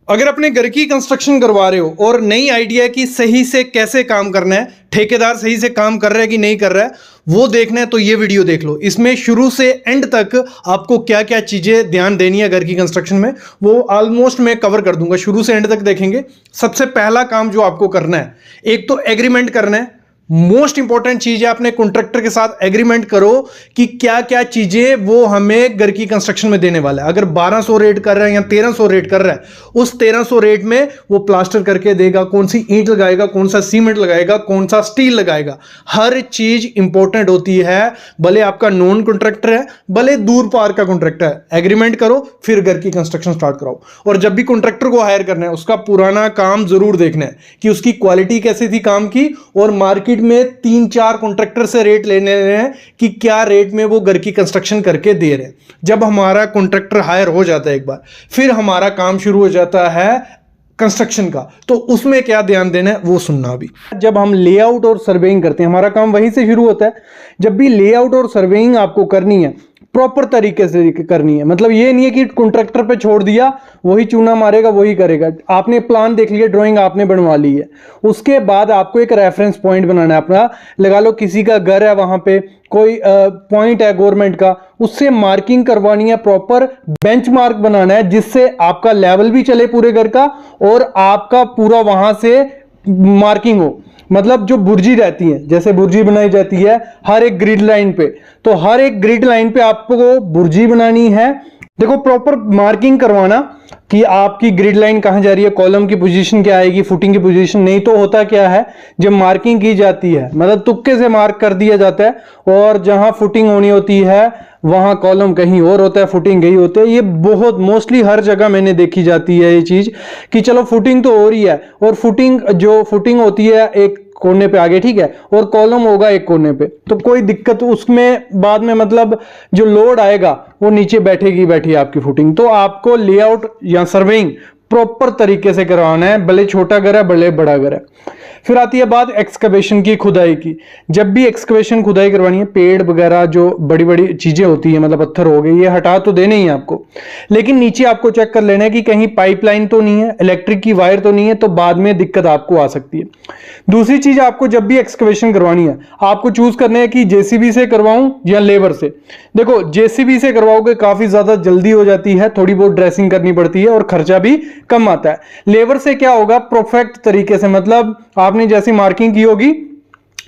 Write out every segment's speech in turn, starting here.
अगर अपने घर की कंस्ट्रक्शन करवा रहे हो और नई आइडिया है कि सही से कैसे काम करना है, ठेकेदार सही से काम कर रहा है कि नहीं कर रहा है, वो देखना है तो ये वीडियो देख लो। इसमें शुरू से एंड तक आपको क्या क्या चीज़ें ध्यान देनी है घर की कंस्ट्रक्शन में, वो ऑलमोस्ट मैं कवर कर दूंगा। शुरू से एंड तक देखेंगे। सबसे पहला काम जो आपको करना है, एक तो एग्रीमेंट करना है। मोस्ट इंपॉर्टेंट चीज है, अपने कॉन्ट्रैक्टर के साथ एग्रीमेंट करो कि क्या क्या चीजें वो हमें घर की कंस्ट्रक्शन में देने वाला है। अगर 1200 रेट कर रहा है या 1300 रेट कर रहा है, उस 1300 रेट में वो प्लास्टर करके देगा, कौन सी ईंट लगाएगा, कौन सा सीमेंट लगाएगा, कौन सा स्टील लगाएगा, हर चीज इंपॉर्टेंट होती है। भले आपका नॉन कॉन्ट्रैक्टर है, भले दूर पार का कॉन्ट्रैक्टर है, एग्रीमेंट करो फिर घर की कंस्ट्रक्शन स्टार्ट कराओ। और जब भी कॉन्ट्रैक्टर को हायर करना है, उसका पुराना काम जरूर देखना है कि उसकी क्वालिटी कैसी थी काम की, और मार्केट में 3-4 कॉन्ट्रैक्टर से रेट लेने हैं कि क्या रेट में वो घर की कंस्ट्रक्शन करके दे रहे हैं। जब हमारा कॉन्ट्रैक्टर हायर हो जाता है एक बार, फिर हमारा काम शुरू हो जाता है कंस्ट्रक्शन का। तो उसमें क्या ध्यान देना है वो सुनना। अभी जब हम लेआउट और सर्वेइंग करते हैं, हमारा काम वहीं से शुरू होता है। जब भी लेआउट और सर्वेइंग आपको करनी है, प्रॉपर तरीके से करनी है। मतलब ये नहीं है कि कॉन्ट्रैक्टर पे छोड़ दिया, वही चूना मारेगा वही करेगा। आपने प्लान देख लिया, ड्राइंग आपने बनवा ली है, उसके बाद आपको एक रेफरेंस पॉइंट बनाना है अपना। लगा लो किसी का घर है, वहां पे कोई पॉइंट है गवर्नमेंट का, उससे मार्किंग करवानी है, प्रॉपर बेंचमार्क बनाना है, जिससे आपका लेवल भी चले पूरे घर का और आपका पूरा वहां से मार्किंग हो। मतलब जो बुर्जी रहती है, जैसे बुर्जी बनाई जाती है हर एक ग्रिड लाइन पे, तो हर एक ग्रिड लाइन पे आपको बुर्जी बनानी है। देखो प्रॉपर मार्किंग करवाना कि आपकी ग्रिड लाइन कहां जा रही है, कॉलम की पोजीशन क्या आएगी, फुटिंग की पोजीशन। नहीं तो होता क्या है, जब मार्किंग की जाती है मतलब तुक्के से मार्क कर दिया जाता है, और जहां फुटिंग होनी होती है वहां कॉलम कहीं और होता है, फुटिंग कहीं होती है। ये बहुत मोस्टली हर जगह मैंने देखी जाती है ये चीज कि चलो फुटिंग तो हो रही है, और फुटिंग होती है एक कोने पे आगे, ठीक है, और कॉलम होगा एक कोने पे, तो कोई दिक्कत उसमें बाद में मतलब जो लोड आएगा वो नीचे बैठी आपकी फुटिंग। तो आपको लेआउट या सर्वेइंग प्रॉपर तरीके से करवाना है, भले छोटा घर है भले बड़ा घर है। फिर आती है बात एक्सकवेशन की, खुदाई की। जब भी एक्सकवेशन खुदाई करवानी है, पेड़ वगैरह जो बड़ी बड़ी चीजें होती है, मतलब पत्थर हो गए, ये हटा तो देने ही है आपको, लेकिन नीचे आपको चेक कर लेना है कि कहीं पाइपलाइन तो नहीं है, इलेक्ट्रिक की वायर तो नहीं है, तो बाद में दिक्कत आपको आ सकती है। दूसरी चीज, आपको जब भी एक्सकवेशन करवानी है, आपको चूज करना है कि जेसीबी से करवाऊं या लेबर से। देखो जेसीबी से करवाओगे काफी ज्यादा जल्दी हो जाती है, थोड़ी बहुत ड्रेसिंग करनी पड़ती है और खर्चा भी कम आता है। लेबर से क्या होगा, परफेक्ट तरीके से, मतलब आपने जैसी मार्किंग की होगी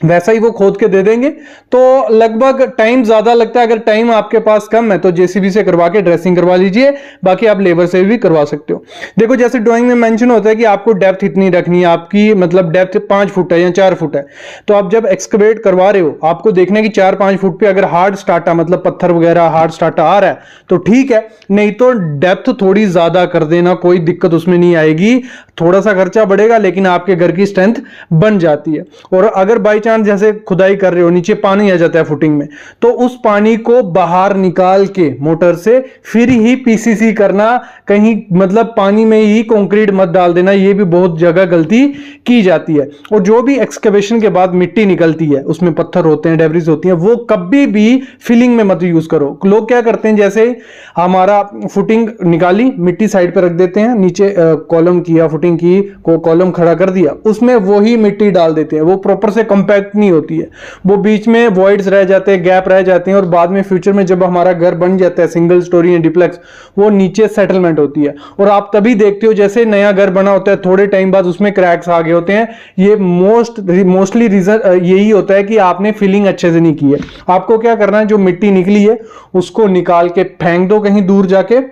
वैसा ही वो खोद के दे देंगे। तो लगभग टाइम ज्यादा लगता है। अगर टाइम आपके पास कम है तो जेसीबी से करवा के ड्रेसिंग करवा लीजिए, बाकी आप लेबर से भी करवा सकते हो। देखो जैसे ड्राइंग में मेंशन होता है कि आपको डेप्थ इतनी रखनी है, आपकी मतलब डेप्थ 5 फुट है या 4 फुट है, तो आप जब एक्सकवेट करवा रहे हो आपको देखना है कि 4-5 फुट पे अगर हार्ड स्टार्टा मतलब पत्थर वगैरह हार्ड स्टार्टा आ रहा है तो ठीक है, नहीं तो डेप्थ थोड़ी ज्यादा कर देना, कोई दिक्कत उसमें नहीं आएगी। थोड़ा सा खर्चा बढ़ेगा लेकिन आपके घर की स्ट्रेंथ बन जाती है। और अगर बाई जैसे खुदाई कर रहे हो, नीचे पानी आ जाता है फुटिंग में, तो उस पानी को बाहर निकाल के मोटर से फिर ही पीसीसी करना, कहीं मतलब पानी में ही कंक्रीट मत डाल देना। ये भी बहुत जगह गलती की जाती है। और जो भी एक्सकवेशन के बाद मिट्टी निकलती है, उसमें पत्थर होते हैं, डेब्रिस होती है, वो कभी भी फिलिंग में मत यूज करो। लोग क्या करते हैं, जैसे हमारा फुटिंग निकाली, मिट्टी साइड पर रख देते हैं, नीचे कॉलम किया, फुटिंग की को कॉलम खड़ा कर दिया, उसमें वही मिट्टी डाल देते हैं। वो प्रॉपर से कंपैक्ट नहीं होती है, वो बीच में वॉइड्स रह जाते हैं, गैप रह जाते हैं, और बाद में फ्यूचर में जब हमारा घर बन जाता है सिंगल स्टोरी या डिप्लेक्स, वो नीचे सेटलमेंट होती है। और आप तभी देखते हो जैसे नया घर बना होता है, थोड़े टाइम बाद उसमें क्रैक्स आ गए होते हैं। ये मोस्टली रीजन यही होता है कि आपने फिलिंग अच्छे से नहीं की है। आपको क्या करना है, जो मिट्टी निकली है उसको निकाल के फेंक दो, कहीं दूर जाके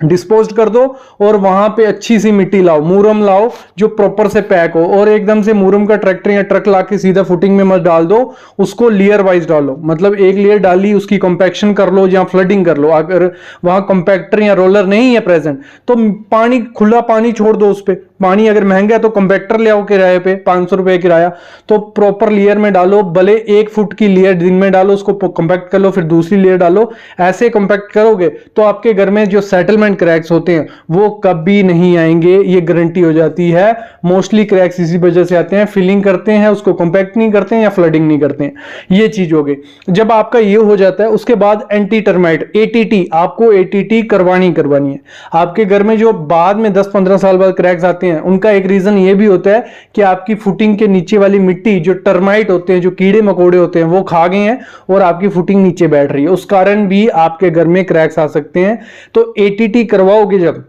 डिस्पोज कर दो, और वहां पे अच्छी सी मिट्टी लाओ, मूरम लाओ जो प्रॉपर से पैक हो। और एकदम से मूरम का ट्रैक्टर या ट्रक लाके सीधा फुटिंग में मत डाल दो, उसको लेयर वाइज डालो। मतलब एक लेयर डाली, उसकी कंपैक्शन कर लो या फ्लडिंग कर लो। अगर वहां कंपैक्टर या रोलर नहीं है प्रेजेंट, तो पानी, खुला पानी छोड़ दो उस पे, पानी अगर महंगा है तो कंपैक्टर ले आओ किराए पे, 500 रुपए किराया, तो प्रॉपर लेयर में डालो, भले 1 फुट की लेयर दिन में डालो, उसको कंपैक्ट कर लो, फिर दूसरी लेयर डालो, ऐसे कंपैक्ट करोगे तो आपके घर में जो सेटलमेंट क्रैक्स होते हैं वो कभी नहीं आएंगे, ये गारंटी हो जाती है। मोस्टली क्रैक्स इसी वजह से आते हैं, फिलिंग करते हैं, उसको कंपैक्ट नहीं करते हैं या फ्लडिंग नहीं करते हैं, ये चीज हो गई। जब आपका ये हो जाता है उसके बाद एंटी टर्माइट एटीटी, आपको एटीटी करवानी है। आपके घर में जो बाद में 10-15 साल बाद क्रैक्स आते हैं उनका एक रीजन ये भी होता है कि आपकी फुटिंग के नीचे वाली मिट्टी, जो टर्माइट होते हैं, जो कीड़े मकोड़े होते हैं, वो खा गए हैं और आपकी फुटिंग नीचे बैठ रही है, उस कारण भी आपके घर में क्रैक्स आ सकते हैं। तो एटीटी करवाओगे जब,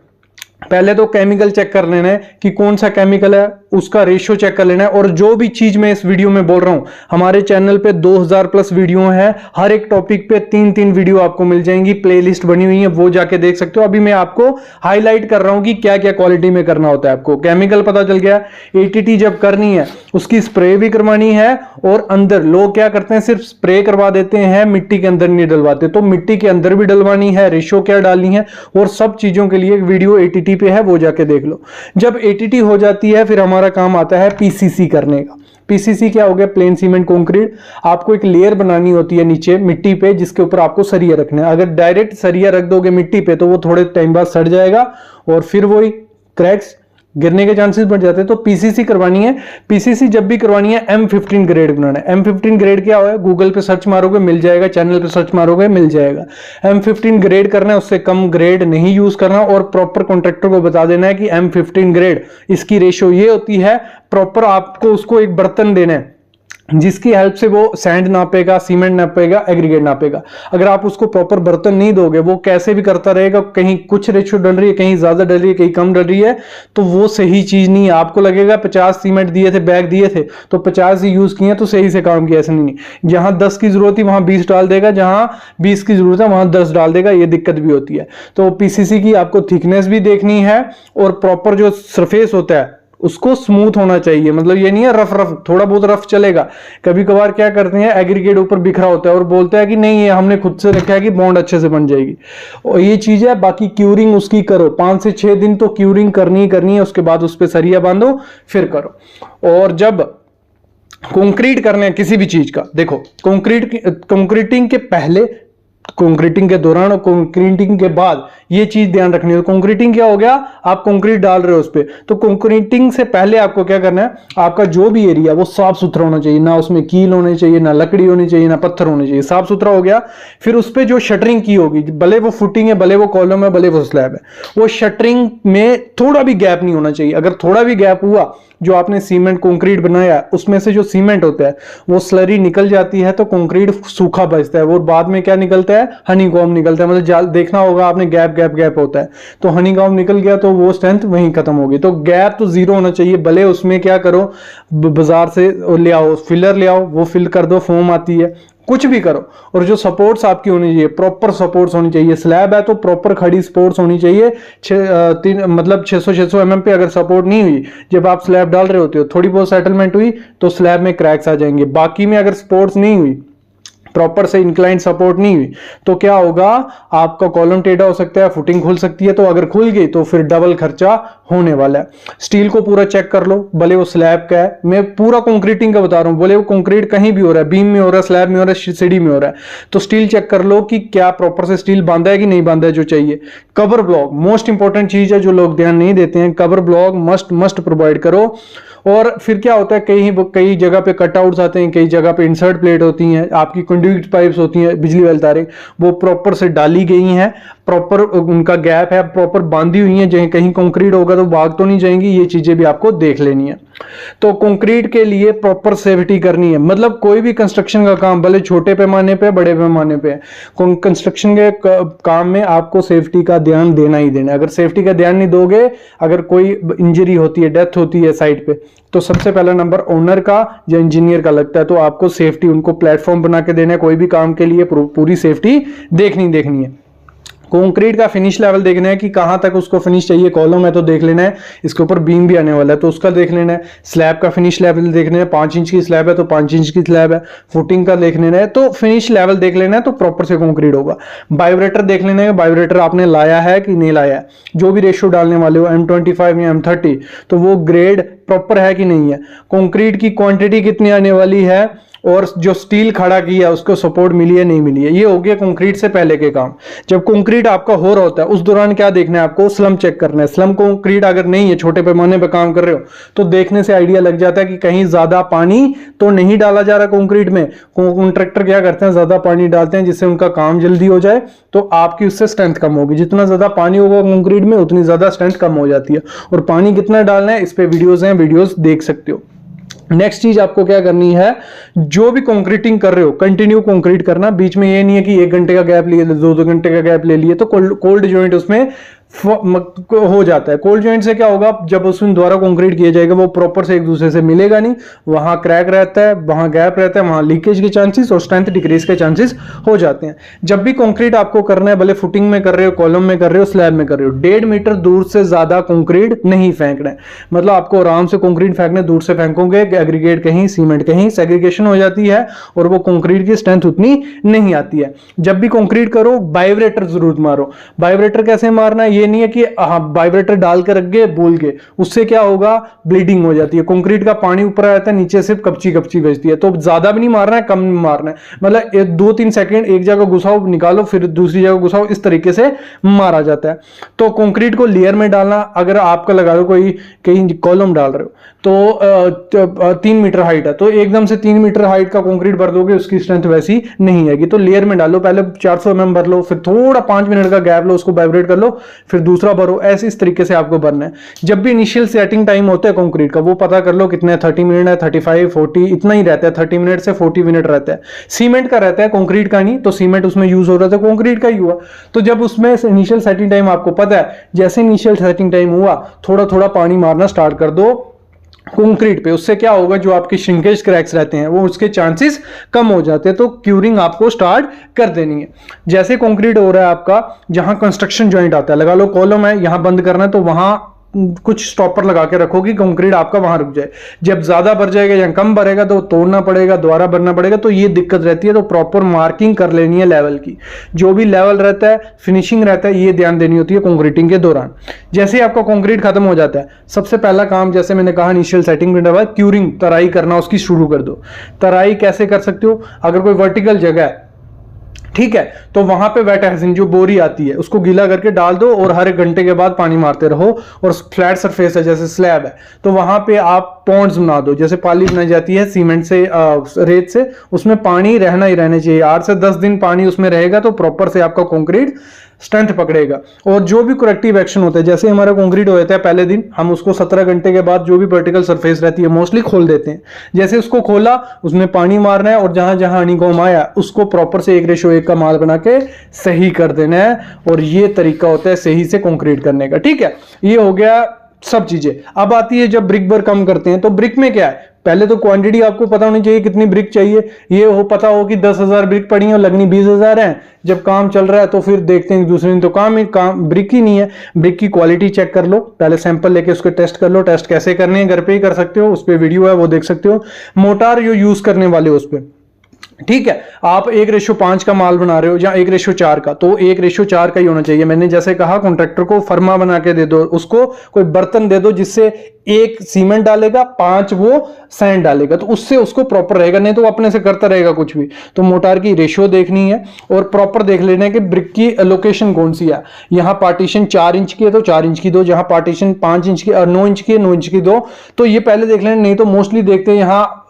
पहले तो केमिकल चेक कर लेना है कि कौन सा केमिकल है, उसका रेशियो चेक कर लेना है। और जो भी चीज मैं इस वीडियो में बोल रहा हूं, हमारे चैनल पे 2000 प्लस वीडियो है, हर एक टॉपिक पे 3-3 वीडियो आपको मिल जाएंगी, प्लेलिस्ट बनी हुई है, वो जाके देख सकते हो। अभी मैं आपको हाईलाइट कर रहा हूं कि क्या क्या क्वालिटी में करना होता है। आपको केमिकल पता चल गया, एटीटी जब करनी है उसकी स्प्रे भी करवानी है, और अंदर लोग क्या करते हैं, सिर्फ स्प्रे करवा देते हैं, मिट्टी के अंदर नहीं डलवाते, तो मिट्टी के अंदर भी डलवानी है, रेशियो क्या डालनी है, और सब चीजों के लिए वीडियो एटीटी पे है, वो जाके देख लो। जब एटीटी हो जाती है फिर हमारा काम आता है पीसीसी करने का। पीसीसी क्या हो गया, प्लेन सीमेंट कंक्रीट। आपको एक लेयर बनानी होती है नीचे मिट्टी पे, जिसके ऊपर आपको सरिया रखना है। अगर डायरेक्ट सरिया रख दोगे मिट्टी पे तो वो थोड़े टाइम बाद सड़ जाएगा और फिर वही क्रैक्स गिरने के चांसेस बढ़ जाते हैं। तो पीसीसी करवानी है। पीसीसी जब भी करवानी है M15 ग्रेड बनाना है। M15 ग्रेड क्या है, गूगल पे सर्च मारोगे मिल जाएगा, चैनल पे सर्च मारोगे मिल जाएगा। M15 ग्रेड करना है, उससे कम ग्रेड नहीं यूज करना, और प्रॉपर कॉन्ट्रैक्टर को बता देना है कि M15 ग्रेड इसकी रेशियो ये होती है। प्रॉपर आपको उसको एक बर्तन देना है जिसकी हेल्प से वो सैंड नापेगा, सीमेंट नापेगा, एग्रीगेट नापेगा। अगर आप उसको प्रॉपर बर्तन नहीं दोगे, वो कैसे भी करता रहेगा, कहीं कुछ रेशियो डल रही है, कहीं ज्यादा डल रही है, कहीं कम डल रही है, तो वो सही चीज नहीं है। आपको लगेगा 50 सीमेंट दिए थे, बैग दिए थे तो 50 ही यूज किए तो सही से काम किया, ऐसा नहीं। जहां 10 की जरूरत थी वहां 20 डाल देगा, जहां 20 की जरूरत है वहां 10 डाल देगा, ये दिक्कत भी होती है। तो पीसीसी की आपको थिकनेस भी देखनी है, और प्रॉपर जो सरफेस होता है उसको स्मूथ होना चाहिए। मतलब ये नहीं है रफ रफ, थोड़ा बहुत रफ चलेगा। कभी कभार क्या करते हैं, एग्रीगेट ऊपर बिखरा होता है और बोलते हैं कि नहीं ये हमने खुद से रखा है कि बॉन्ड अच्छे से बन जाएगी, और ये चीज है। बाकी क्यूरिंग उसकी करो, 5 से 6 दिन तो क्यूरिंग करनी ही करनी है, उसके बाद उस पर सरिया बांधो फिर करो। और जब कंक्रीट करने हैं किसी भी चीज का, देखो कंक्रीटिंग के पहले, कंक्रीटिंग के दौरान और कंक्रीटिंग के बाद ये चीज ध्यान रखनी है। कंक्रीटिंग क्या हो गया, आप कंक्रीट डाल रहे हो उस पे, तो कंक्रीटिंग से पहले आपको क्या करना है, आपका जो भी एरिया वो साफ सुथरा होना चाहिए, ना उसमें कील होनी चाहिए, ना लकड़ी होनी चाहिए, ना पत्थर होने चाहिए, साफ सुथरा हो गया। फिर उस पे जो शटरिंग की होगी, भले वो फुटिंग है, भले वो कॉलम है, भले वो स्लैब है, वो शटरिंग में थोड़ा भी गैप नहीं होना चाहिए। अगर थोड़ा भी गैप हुआ, जो आपने सीमेंट कंक्रीट बनाया उसमें से जो सीमेंट होता है वो स्लरी निकल जाती है, तो कंक्रीट सूखा बचता है, वो बाद में क्या निकलता है, हनीकॉम्ब निकलता है। मतलब देखना होगा आपने, गैप होता है, तो हनीकॉम्ब निकल गया तो वो स्ट्रेंथ वहीं खत्म होगी। तो गैप तो जीरो होना चाहिए। भले उसमें क्या करो, बाजार से ले आओ, फिलर ले आओ, वो फिल कर दो, फोम आती है, कुछ भी करो। और जो सपोर्ट्स आपकी होनी चाहिए, प्रॉपर सपोर्ट्स होनी चाहिए। स्लैब है तो प्रॉपर खड़ी सपोर्ट्स होनी चाहिए। मतलब 600 mm पे अगर सपोर्ट नहीं हुई, जब आप स्लैब डाल रहे होते हो, थोड़ी बहुत सेटलमेंट हुई तो स्लैब में क्रैक्स आ जाएंगे। बाकी में अगर सपोर्ट्स नहीं हुई, प्रॉपर से इंक्लाइन सपोर्ट नहीं हुई, तो क्या होगा, आपका कॉलम टेढ़ा हो सकता है, फुटिंग खुल सकती है। तो अगर खुल गई तो फिर डबल खर्चा होने वाला है। स्टील को पूरा चेक कर लो, भले वो स्लैब का है, मैं पूरा कंक्रीटिंग का बता रहा हूं, भले वो कंक्रीट कहीं भी हो रहा है, बीम में हो रहा है, स्लैब में हो रहा है, सीढ़ी में हो रहा है, तो स्टील चेक कर लो कि क्या प्रॉपर से स्टील बांधा है कि नहीं बांधा है जो चाहिए। कवर ब्लॉक मोस्ट इंपॉर्टेंट चीज है, जो लोग ध्यान नहीं देते हैं। कवर ब्लॉक मस्ट प्रोवाइड करो। और फिर क्या होता है, कई जगह पे कटआउट्स आते हैं, कई जगह पे इंसर्ट प्लेट होती हैं, आपकी कंड्यूट पाइप्स होती हैं, बिजली वाली तारें, वो प्रॉपर से डाली गई हैं, प्रॉपर उनका गैप है, प्रॉपर बांधी हुई हैं। कहीं कंक्रीट होगा तो भाग तो नहीं जाएंगी, ये चीजें भी आपको देख लेनी है। तो कंक्रीट के लिए प्रॉपर सेफ्टी करनी है। मतलब कोई भी कंस्ट्रक्शन का काम, भले छोटे पैमाने पे बड़े पैमाने पे, कंस्ट्रक्शन के काम में आपको सेफ्टी का ध्यान देना ही देना है। अगर सेफ्टी का ध्यान नहीं दोगे, अगर कोई इंजरी होती है, डेथ होती है साइट पे, तो सबसे पहला नंबर ओनर का या इंजीनियर का लगता है। तो आपको सेफ्टी, उनको प्लेटफॉर्म बना के देना है, कोई भी काम के लिए पूरी सेफ्टी देखनी है। कंक्रीट का फिनिश लेवल देखना है कि कहां तक उसको फिनिश चाहिए, कॉलम है तो देख लेना है, इसके ऊपर बीम भी आने वाला है तो उसका देख लेना है, स्लैब का फिनिश लेवल देखना है, 5 इंच की स्लैब है तो 5 इंच की स्लैब है, फुटिंग का देख लेना है, तो फिनिश लेवल देख लेना है तो प्रॉपर से कंक्रीट होगा। वाइब्रेटर देख लेना है, वाइब्रेटर आपने लाया है कि नहीं लाया है, जो भी रेशियो डालने वाले हो M25 या M30 तो वो ग्रेड प्रॉपर है कि नहीं है, कंक्रीट की क्वांटिटी कितनी आने वाली है, और जो स्टील खड़ा किया है उसको सपोर्ट मिली है नहीं मिली है। ये हो गया कंक्रीट से पहले के काम। जब कंक्रीट आपका हो रहा होता है उस दौरान क्या देखना है आपको, स्लम चेक करना है। स्लम कंक्रीट अगर नहीं है, छोटे पैमाने पर काम कर रहे हो तो देखने से आइडिया लग जाता है कि कहीं ज्यादा पानी तो नहीं डाला जा रहा कंक्रीट में। कॉन्ट्रैक्टर क्या करते हैं, ज्यादा पानी डालते हैं जिससे उनका काम जल्दी हो जाए, तो आपकी उससे स्ट्रेंथ कम होगी। जितना ज्यादा पानी होगा कंक्रीट में उतनी ज्यादा स्ट्रेंथ कम हो जाती है। और पानी कितना डालना है इस पे वीडियोस हैं, वीडियोस देख सकते हो। नेक्स्ट चीज आपको क्या करनी है, जो भी कंक्रीटिंग कर रहे हो कंटिन्यू कंक्रीट करना, बीच में ये नहीं है कि 1 घंटे का गैप लिए, 2 घंटे का गैप ले लिए तो कोल्ड जॉइंट उसमें हो जाता है। कोल्ड जॉइंट से क्या होगा, जब उसमें दोबारा कंक्रीट किया जाएगा वो प्रॉपर से एक दूसरे से मिलेगा नहीं, वहां क्रैक रहता है, वहां गैप रहता है, वहां लीकेज के चांसेस और स्ट्रेंथ डिक्रीज के चांसेस हो जाते हैं। जब भी कंक्रीट आपको करना है, भले फुटिंग में कर रहे हो, कॉलम में कर रहे हो, स्लैब में कर रहे हो, 1.5 मीटर दूर से ज्यादा कंक्रीट नहीं फेंकना है। मतलब आपको आराम से कंक्रीट फेंकना, दूर से फेंकोगे एग्रीगेट कहीं, सीमेंट कहीं, सेग्रीगेशन हो जाती है और वो कंक्रीट की स्ट्रेंथ उतनी नहीं आती है। जब भी कंक्रीट करो वाइब्रेटर जरूर मारो। वाइब्रेटर कैसे मारना है, ये नहीं है कि वाइब्रेटर डाल के रख गए भूल गए, उससे क्या होगा, ब्लीडिंग हो जाती है। कंक्रीट का पानी ऊपर आता है, नीचे सिर्फ कपची कपची बचती है। तो ज्यादा भी नहीं मारना है, कम नहीं मारना है, मतलब 2-3 सेकंड एक जगह घुसाओ निकालो फिर दूसरी जगह घुसाओ, इस तरीके से मारा जाता है। तो कंक्रीट को लेयर में डालना, अगर आपका लगा लो कोई कहीं कॉलम डाल रहे हो तो 3 मीटर हाइट है तो एकदम से 3 मीटर हाइट का कंक्रीट भर दोगे, उसकी स्ट्रेंथ वैसी नहीं आएगी। तो लेयर में डालो, पहले 400 mm भर लो, फिर थोड़ा 5 मिनट का गैप लो, उसको वाइब्रेट कर लो, फिर दूसरा भरो, ऐसे इस तरीके से आपको भरना है। जब भी इनिशियल सेटिंग टाइम होता है कंक्रीट का वो पता कर लो कितने, 30 मिनट है, 35, 40 इतना ही रहता है, 30 मिनट से 40 मिनट रहता है। सीमेंट का रहता है, कंक्रीट का नहीं, तो सीमेंट उसमें यूज हो रहा था, कंक्रीट का ही हुआ। तो जब उसमें इनिशियल सेटिंग टाइम आपको पता है, जैसे इनिशियल सेटिंग टाइम हुआ थोड़ा थोड़ा पानी मारना स्टार्ट कर दो कंक्रीट पे। उससे क्या होगा, जो आपके श्रिंकेज क्रैक्स रहते हैं वो उसके चांसेस कम हो जाते हैं। तो क्यूरिंग आपको स्टार्ट कर देनी है। जैसे कंक्रीट हो रहा है आपका, जहां कंस्ट्रक्शन जॉइंट आता है, लगा लो कॉलम है, यहां बंद करना है तो वहां कुछ स्टॉपर लगा के रखो कि कंक्रीट आपका वहां रुक जाए। जब ज्यादा भर जाएगा या कम भरेगा तो तोड़ना पड़ेगा, दोबारा भरना पड़ेगा, तो ये दिक्कत रहती है। तो प्रॉपर मार्किंग कर लेनी है लेवल की, जो भी लेवल रहता है, फिनिशिंग रहता है, ये ध्यान देनी होती है कंक्रीटिंग के दौरान। जैसे ही आपका कंक्रीट खत्म हो जाता है, सबसे पहला काम जैसे मैंने कहा इनिशियल सेटिंग के बाद क्यूरिंग, तराई करना उसकी शुरू कर दो। तराई कैसे कर सकते हो, अगर कोई वर्टिकल जगह है, ठीक है, तो वहां पे वेट हेजिंग जो बोरी आती है उसको गीला करके डाल दो और हर 1 घंटे के बाद पानी मारते रहो। और फ्लैट सरफेस है जैसे स्लैब है तो वहां पे आप पॉन्ड्स बना दो, जैसे पाली बनाई जाती है सीमेंट से, रेत से, उसमें पानी रहना ही रहना चाहिए। 8 से 10 दिन पानी उसमें रहेगा तो प्रॉपर से आपका कंक्रीट स्ट्रेंथ पकड़ेगा। और जो भी करेक्टिव एक्शन होता है, जैसे हमारा कंक्रीट हो जाता है पहले दिन, हम उसको 17 घंटे के बाद जो भी वर्टिकल सरफेस रहती है मोस्टली खोल देते हैं। जैसे उसको खोला, उसमें पानी मारना है और जहां जहां हनीकॉम्ब आया उसको प्रॉपर से 1:1 का माल बना के सही कर देना है। और ये तरीका होता है सही से कंक्रीट करने का। ठीक है, ये हो गया सब चीजें। अब आती है जब ब्रिक वर्क कम करते हैं, तो ब्रिक में क्या है, पहले तो क्वांटिटी आपको पता होनी चाहिए कितनी ब्रिक चाहिए। ये हो पता हो कि 10,000 ब्रिक पड़ी है और लगनी 20,000 है। जब काम चल रहा है तो फिर देखते हैं दूसरे दिन तो काम ब्रिक ही नहीं है। ब्रिक की क्वालिटी चेक कर लो, पहले सैंपल लेके उसके टेस्ट कर लो। टेस्ट कैसे करने हैं घर पे ही कर सकते हो, उस पर वीडियो है वो देख सकते हो। मोटार जो यूज करने वाले हो उस पर, ठीक है, आप 1:5 का माल बना रहे हो या 1:4 का, तो 1:4 का ही होना चाहिए। मैंने जैसे कहा कॉन्ट्रैक्टर को फर्मा बना के दे दो, उसको कोई बर्तन दे दो जिससे 1 सीमेंट डालेगा, 5 वो सैंड डालेगा, तो उससे उसको प्रॉपर रहेगा। नहीं तो वो अपने से करता रहेगा कुछ भी। तो मोटार की रेशियो देखनी है और प्रॉपर देख लेना है कि ब्रिक की लोकेशन कौन सी है। यहां पार्टीशन 4 इंच की है तो 4 इंच की दो, जहां पार्टीशन 5 इंच की और 9 इंच की है 9 इंच की दो। तो ये पहले देख लेना, नहीं तो मोस्टली देखते हैं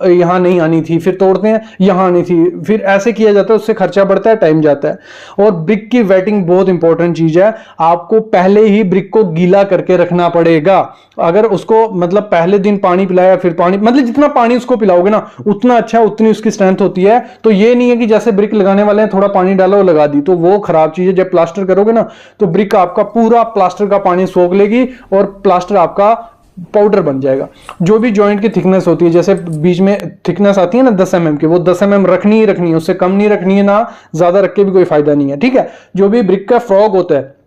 यहां नहीं आनी थी, फिर तोड़ते हैं यहां आनी थी, फिर ऐसे किया जाता है, उससे खर्चा बढ़ता है, टाइम जाता है। और ब्रिक की वेटिंग बहुत इंपॉर्टेंट चीज है। आपको पहले ही ब्रिक को गीला करके रखना पड़ेगा। अगर उसको मतलब पहले दिन पानी पिलाया, फिर पानी, मतलब जितना पानी उसको पिलाओगे ना उतना अच्छा, उतनी उसकी स्ट्रेंथ होती है। तो ये नहीं है कि जैसे ब्रिक लगाने वाले हैं थोड़ा पानी डाला और लगा दी, तो वो खराब चीज है। जब प्लास्टर करोगे ना तो ब्रिक आपका पूरा प्लास्टर का पानी सोख लेगी और प्लास्टर आपका पाउडर बन जाएगा। जो भी जॉइंट की थिकनेस होती है, जैसे बीच में थिकनेस आती है ना 10 mm की, वो 10 mm रखनी ही रखनी है, उससे कम नहीं रखनी है, ना ज्यादा रख के भी कोई फायदा नहीं है, ठीक है। जो भी ब्रिक का फ्रॉग होता है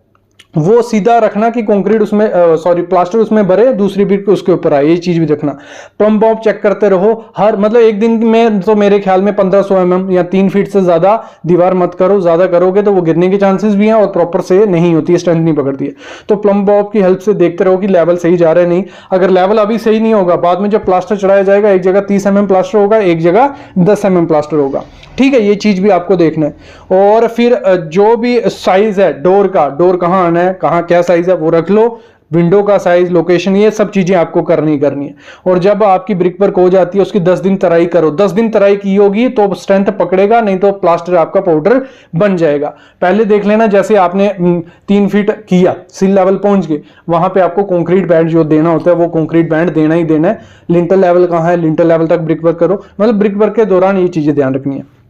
वो सीधा रखना कि कंक्रीट उसमें प्लास्टर उसमें भरे, दूसरी ब्रिक उसके ऊपर आए, ये चीज भी देखना। प्लम बॉब चेक करते रहो हर मतलब एक दिन में, तो मेरे ख्याल में 1500 mm या 3 फीट से ज्यादा दीवार मत करो, ज्यादा करोगे तो वो गिरने के चांसेस भी हैं और प्रॉपर से नहीं होती है, स्ट्रेंथ नहीं पकड़ती है। तो प्लम बॉब की हेल्प से देखते रहो कि लेवल सही जा रहा है नहीं। अगर लेवल अभी सही नहीं होगा, बाद में जब प्लास्टर चढ़ाया जाएगा, एक जगह 30 mm प्लास्टर होगा, एक जगह 10 mm प्लास्टर होगा, ठीक है। ये चीज भी आपको देखना है। और फिर जो भी साइज है डोर का, डोर कहाँ आना है, कहाँ क्या साइज है वो रख लो, विंडो का साइज, लोकेशन, ये सब चीजें आपको करनी है। और जब आपकी ब्रिक वर्क हो जाती है उसकी 10 दिन तराई करो। 10 दिन तराई की होगी तो स्ट्रेंथ पकड़ेगा, नहीं तो प्लास्टर आपका पाउडर बन जाएगा। पहले देख लेना, जैसे आपने 3 फीट किया, सिल लेवल पहुंच गए, वहां पे आपको कंक्रीट बैंड जो देना होता है वो कंक्रीट बैंड देना ही देना है। लिंटर लेवल कहाँ है, लिंटर लेवल तक ब्रिक वर्क करो, मतलब ब्रिक वर्क के दौरान ये चीजें ध्यान रखनी है।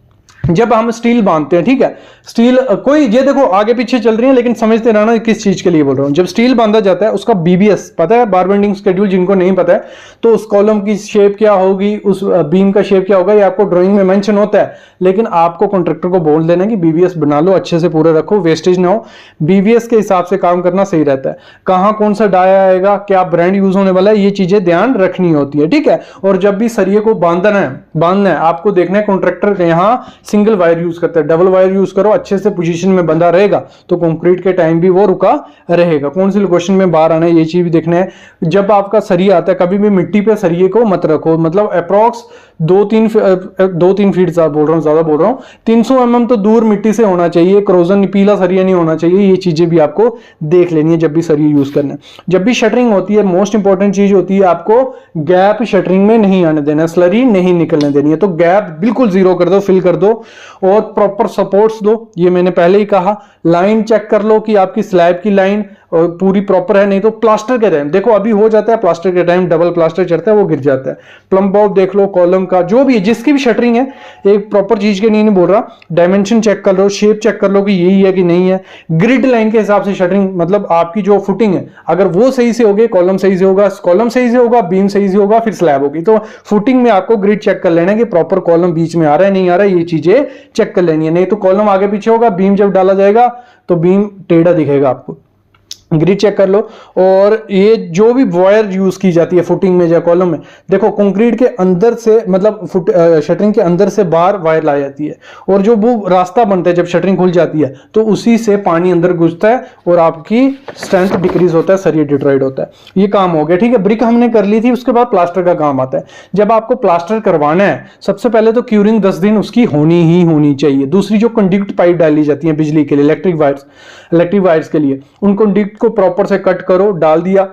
जब हम स्टील बांधते हैं, ठीक है, स्टील कोई ये देखो आगे पीछे चल रही है, लेकिन समझते रहना किस चीज के लिए बोल रहा हूं। जब स्टील बांधा जाता है उसका बीबीएस पता है, बार बेंडिंग शेड्यूल, जिनको नहीं पता है तो उस कॉलम की शेप क्या होगी, उस बीम का शेप क्या होगा, ये आपको ड्राइंग में मेंशन होता है। लेकिन आपको कॉन्ट्रैक्टर को बोल देना कि बीबीएस बना लो, अच्छे से पूरे रखो, वेस्टेज ना हो। बीबीएस के हिसाब से काम करना सही रहता है। कहाँ कौन सा डाया आएगा, क्या ब्रांड यूज होने वाला है, ये चीजें ध्यान रखनी होती है, ठीक है। और जब भी सरिये को बांधना है आपको देखना है कॉन्ट्रैक्टर यहाँ सिंगल वायर यूज करता है, डबल वायर यूज करो, अच्छे से पोजीशन में बंधा रहेगा तो कंक्रीट के टाइम भी वो रुका रहेगा। कौन सी लोकेशन में बाहर आना है ये चीज भी देखना है। जब आपका सरिया आता है, कभी भी मिट्टी पे सरिये को मत रखो, मतलब अप्रॉक्स 2-3 फीट बोल रहा हूँ, ज्यादा बोल रहा हूँ, 300 mm तो दूर मिट्टी से होना चाहिए। क्रोजन पीला सरिया नहीं होना चाहिए। ये चीजें भी आपको देख लेनी है जब भी सरिया यूज करना है। जब भी शटरिंग होती है, मोस्ट इंपॉर्टेंट चीज होती है, आपको गैप शटरिंग में नहीं आने देना, स्लरी नहीं निकलने देनी है। तो गैप बिल्कुल जीरो कर दो, फिल कर दो और प्रॉपर सपोर्ट्स दो। ये मैंने पहले ही कहा। लाइन चेक कर लो कि आपकी स्लैब की लाइन पूरी प्रॉपर है, नहीं तो प्लास्टर के टाइम देखो, अभी हो जाता है प्लास्टर के टाइम डबल प्लास्टर चढ़ता है वो गिर जाता है। प्लम बॉब देख लो, कॉलम का जो भी है, जिसकी भी शटरिंग है, एक प्रॉपर चीज के नहीं बोल रहा, डायमेंशन चेक कर लो, शेप चेक कर लो कि यही है कि नहीं है। ग्रिड लाइन के हिसाब से शटरिंग, मतलब आपकी जो फुटिंग है, अगर वो सही से होगी, कॉलम सही से होगा, कॉलम सही से होगा, बीम सही से होगा, फिर स्लैब होगी। तो फुटिंग में आपको ग्रिड चेक कर लेना है कि प्रॉपर कॉलम बीच में आ रहा है नहीं आ रहा है, ये चीजें चेक कर लेनी है। नहीं तो कॉलम आगे पीछे होगा, बीम जब डाला जाएगा तो बीम टेढ़ा दिखेगा आपको। ग्रिड चेक कर लो। और ये जो भी वायर यूज की जाती है फुटिंग में या कॉलम में, देखो कंक्रीट के अंदर से, मतलब शटरिंग के अंदर से बाहर वायर लाई जाती है, और जो वो रास्ता बनता है जब शटरिंग खुल जाती है तो उसी से पानी अंदर घुसता है और आपकी स्ट्रेंथ डिक्रीज होता है, सरिया डिट्रॉइड होता है। ये काम हो गया, ठीक है। ब्रिक हमने कर ली थी, उसके बाद प्लास्टर का काम आता है। जब आपको प्लास्टर करवाना है, सबसे पहले तो क्यूरिंग 10 दिन उसकी होनी ही होनी चाहिए। दूसरी जो कंडक्ट पाइप डाली जाती है बिजली के लिए, इलेक्ट्रिक वायर्स के लिए, उन कंडक्ट को प्रॉपर से कट करो, डाल दिया।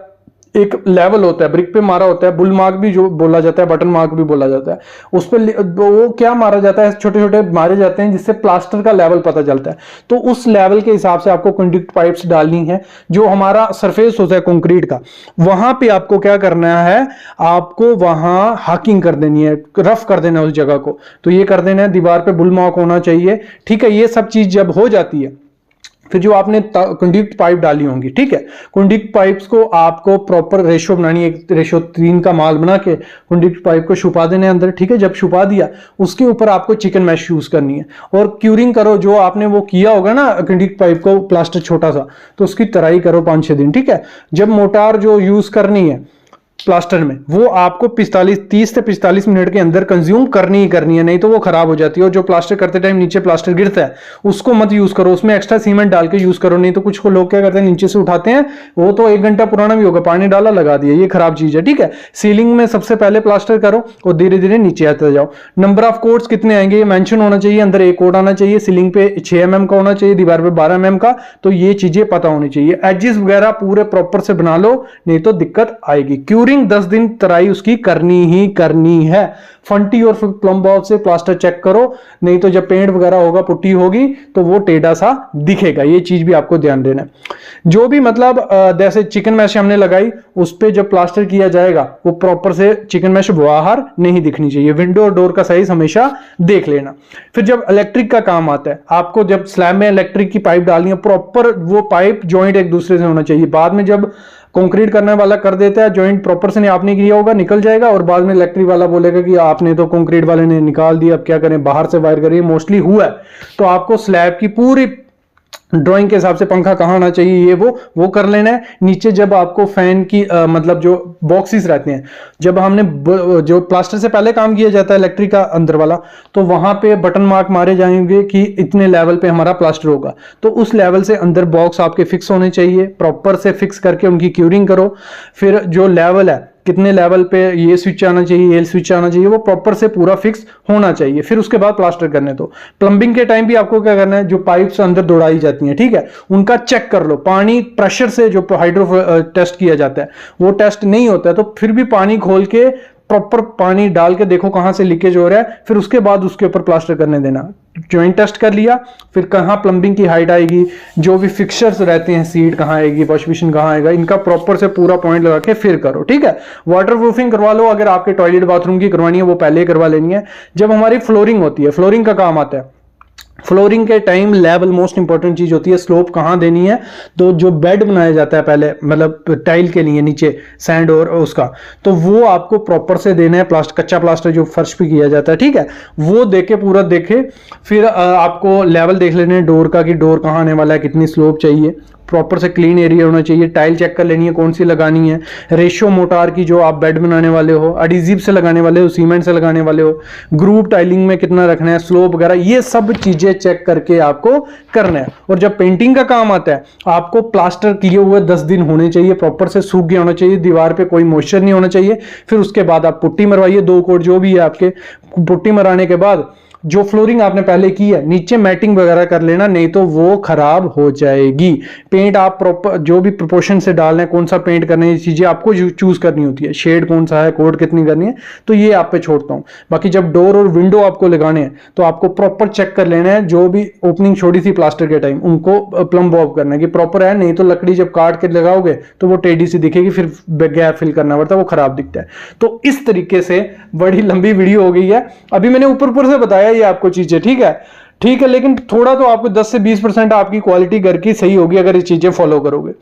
एक लेवल होता है, ब्रिक पे मारा होता है, बुल मार्क भी जो बोला जाता है, बटन मार्क भी बोला जाता है, उस पर वो क्या मारा जाता है, छोटे छोटे मारे जाते हैं जिससे प्लास्टर का लेवल पता चलता है। तो उस लेवल के हिसाब से आपको कंडक्ट पाइप्स डालनी है। जो हमारा सरफेस होता है कंक्रीट का, वहां पे आपको क्या करना है, आपको वहां हाकिंग कर देनी है, रफ कर देना है उस जगह को। तो ये कर देना है, दीवार पे बुल मार्क होना चाहिए, ठीक है। ये सब चीज जब हो जाती है, फिर जो आपने कंडक्ट पाइप डाली होंगी, ठीक है, कंडक्ट पाइप्स को आपको प्रॉपर रेशो बनानी है, 1:3 का माल बना के कंडक्ट पाइप को छुपा देने अंदर, ठीक है। जब छुपा दिया, उसके ऊपर आपको चिकन मैश यूज करनी है और क्यूरिंग करो। जो आपने वो किया होगा ना कंडक्ट पाइप को, प्लास्टर छोटा सा, तो उसकी तराई करो 5-6 दिन, ठीक है। जब मोटार जो यूज करनी है प्लास्टर में, वो आपको 30 से 45 मिनट के अंदर कंज्यूम करनी ही करनी है, नहीं तो वो खराब हो जाती है। और जो प्लास्टर करते टाइम नीचे प्लास्टर गिरता है, उसको मत यूज करो, उसमें एक्स्ट्रा सीमेंट डाल के यूज करो। नहीं तो कुछ लोग क्या करते हैं, नीचे से उठाते हैं, वो तो 1 घंटा पुराना भी होगा, पानी डाला लगा दिया, ये खराब चीज है, ठीक है। सीलिंग में सबसे पहले प्लास्टर करो और धीरे धीरे नीचे आते जाओ। नंबर ऑफ कोड्स कितने आएंगे ये मेंशन होना चाहिए, अंदर 1 कोड आना चाहिए, सीलिंग पे 6 mm का होना चाहिए, दीवार पे 12 mm का। तो ये चीजें पता होनी चाहिए। एजेस वगैरह पूरे प्रॉपर से बना लो, नहीं तो दिक्कत आएगी। क्यूरिंग 10 दिन तराई उसकी करनी ही करनी है। फंटी और प्लम बॉब से प्लास्टर चेक करो, नहीं तो जब पेंट वगैरह होगा, पुट्टी होगी, तो वो टेढ़ा सा दिखेगा। ये चीज भी आपको ध्यान देना है। जो भी मतलब जैसे चिकन मैश हमने लगाई, उस पे जब प्लास्टर किया जाएगा, वो प्रॉपर से चिकन मैश बाहर नहीं दिखनी चाहिए। विंडो और डोर का साइज हमेशा देख लेना। फिर जब इलेक्ट्रिक का काम आता है, आपको जब स्लैब में इलेक्ट्रिक की पाइप डालनी है, प्रॉपर वो पाइप जॉइंट एक दूसरे से होना चाहिए। बाद में जब कंक्रीट करने वाला कर देता है, जॉइंट प्रॉपर से आपने किया होगा, निकल जाएगा, और बाद में इलेक्ट्रिक वाला बोलेगा कि आपने तो कंक्रीट वाले ने निकाल दिया, अब क्या करें, बाहर से वायर करिए। मोस्टली हुआ है। तो आपको स्लैब की पूरी ड्राइंग के हिसाब से पंखा कहाँ आना चाहिए ये वो कर लेना है। नीचे जब आपको फैन की मतलब जो बॉक्सेस रहते हैं, जब हमने जो प्लास्टर से पहले काम किया जाता है इलेक्ट्रिक का अंदर वाला, तो वहां पे बटन मार्क मारे जाएंगे कि इतने लेवल पे हमारा प्लास्टर होगा। तो उस लेवल से अंदर बॉक्स आपके फिक्स होने चाहिए, प्रॉपर से फिक्स करके उनकी क्यूरिंग करो। फिर जो लेवल है, कितने लेवल पे ये स्विच आना चाहिए, ये स्विच आना चाहिए, वो प्रॉपर से पूरा फिक्स होना चाहिए। फिर उसके बाद प्लास्टर करने दो। प्लम्बिंग के टाइम भी आपको क्या करना है, जो पाइप्स अंदर दौड़ाई जाती हैं, ठीक है, उनका चेक कर लो। पानी प्रेशर से जो हाइड्रो टेस्ट किया जाता है वो टेस्ट नहीं होता है, तो फिर भी पानी खोल के प्रॉपर पानी डाल के देखो कहां से लीकेज हो रहा है, फिर उसके बाद उसके ऊपर प्लास्टर करने देना। जॉइंट टेस्ट कर लिया, फिर कहां प्लम्बिंग की हाइट आएगी, जो भी फिक्सचर्स रहते हैं, सीट कहां आएगी, वॉश बेसिन कहां आएगा, इनका प्रॉपर से पूरा पॉइंट लगा के फिर करो, ठीक है। वाटर प्रूफिंग करवा लो, अगर आपके टॉयलेट बाथरूम की करवानी है वो पहले ही करवा लेनी है। जब हमारी फ्लोरिंग होती है, फ्लोरिंग का काम आता है, फ्लोरिंग के टाइम लेवल मोस्ट इंपॉर्टेंट चीज होती है, स्लोप कहां देनी है। तो जो बेड बनाया जाता है पहले, मतलब टाइल के लिए नीचे सैंड और उसका, तो वो आपको प्रॉपर से देना है। प्लास्टर, कच्चा प्लास्टर जो फर्श पे किया जाता है, ठीक है, वो देके पूरा देखे। फिर आपको लेवल देख लेने हैं डोर का, कि डोर कहां आने वाला है, कितनी स्लोप चाहिए, प्रॉपर से क्लीन एरिया होना चाहिए। टाइल चेक कर लेनी है कौन सी लगानी है। रेशियो मोटार की, जो आप बेड बनाने वाले हो, एडहेसिव से लगाने वाले हो, सीमेंट से लगाने वाले हो, ग्रुप टाइलिंग में कितना रखना है, स्लोप वगैरह, ये सब चीजें चेक करके आपको करना है। और जब पेंटिंग का काम आता है, आपको प्लास्टर किए हुए 10 दिन होने चाहिए, प्रॉपर से सूख गया होना चाहिए, दीवार पे कोई मॉइस्चर नहीं होना चाहिए। फिर उसके बाद आप पुट्टी मरवाइए, 2 कोट जो भी है आपके। पुट्टी मराने के बाद जो फ्लोरिंग आपने पहले की है, नीचे मैटिंग वगैरह कर लेना, नहीं तो वो खराब हो जाएगी। पेंट आप प्रॉपर जो भी प्रोपोर्शन से डालना है, कौन सा पेंट करना है, ये चीजें आपको चूज करनी होती है। शेड कौन सा है, कोड कितनी करनी है, तो ये आप पे छोड़ता हूं। बाकी जब डोर और विंडो आपको लगाने हैं, तो आपको प्रॉपर चेक कर लेना है, जो भी ओपनिंग छोड़ी थी प्लास्टर के टाइम, उनको प्लम्ब ऑफ करना है कि प्रॉपर है, नहीं तो लकड़ी जब काट के लगाओगे तो वो टेढ़ी सी दिखेगी, फिर गैप फिल करना पड़ता है, वो खराब दिखता है। तो इस तरीके से बड़ी लंबी वीडियो हो गई है, अभी मैंने ऊपर से बताया ये आपको चीजें, ठीक है, लेकिन थोड़ा तो आपको 10 से 20% आपकी क्वालिटी घर की सही होगी अगर ये चीजें फॉलो करोगे।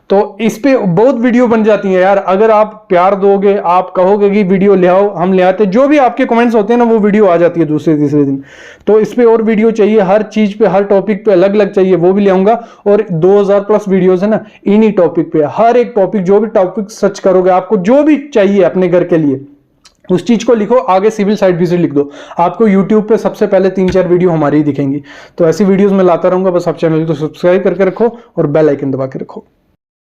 तो इस पे बहुत वीडियो बन जाती है यार, अगर आप प्यार दोगे, आप कहोगे कि वीडियो ले आओ, हम ले आते, जो भी आपके कमेंट्स होते हैं ना, वो वीडियो आ जाती है दूसरे तीसरे दिन। तो इस पे और वीडियो चाहिए, हर चीज पे, हर टॉपिक पे अलग अलग चाहिए, वो भी ले आऊंगा। और 2000+ वीडियोस है ना, इन्हीं टॉपिक पे, हर एक टॉपिक, जो भी टॉपिक सर्च करोगे, आपको जो भी चाहिए अपने घर के लिए, उस चीज को लिखो, आगे सिविल साइट विजिट लिख दो, आपको यूट्यूब पे सबसे पहले 3-4 वीडियो हमारी ही दिखेंगी। तो ऐसी वीडियोस मैं लाता रहूंगा, बस आप चैनल को सब्सक्राइब करके रखो और बेल आइकन दबा के रखो।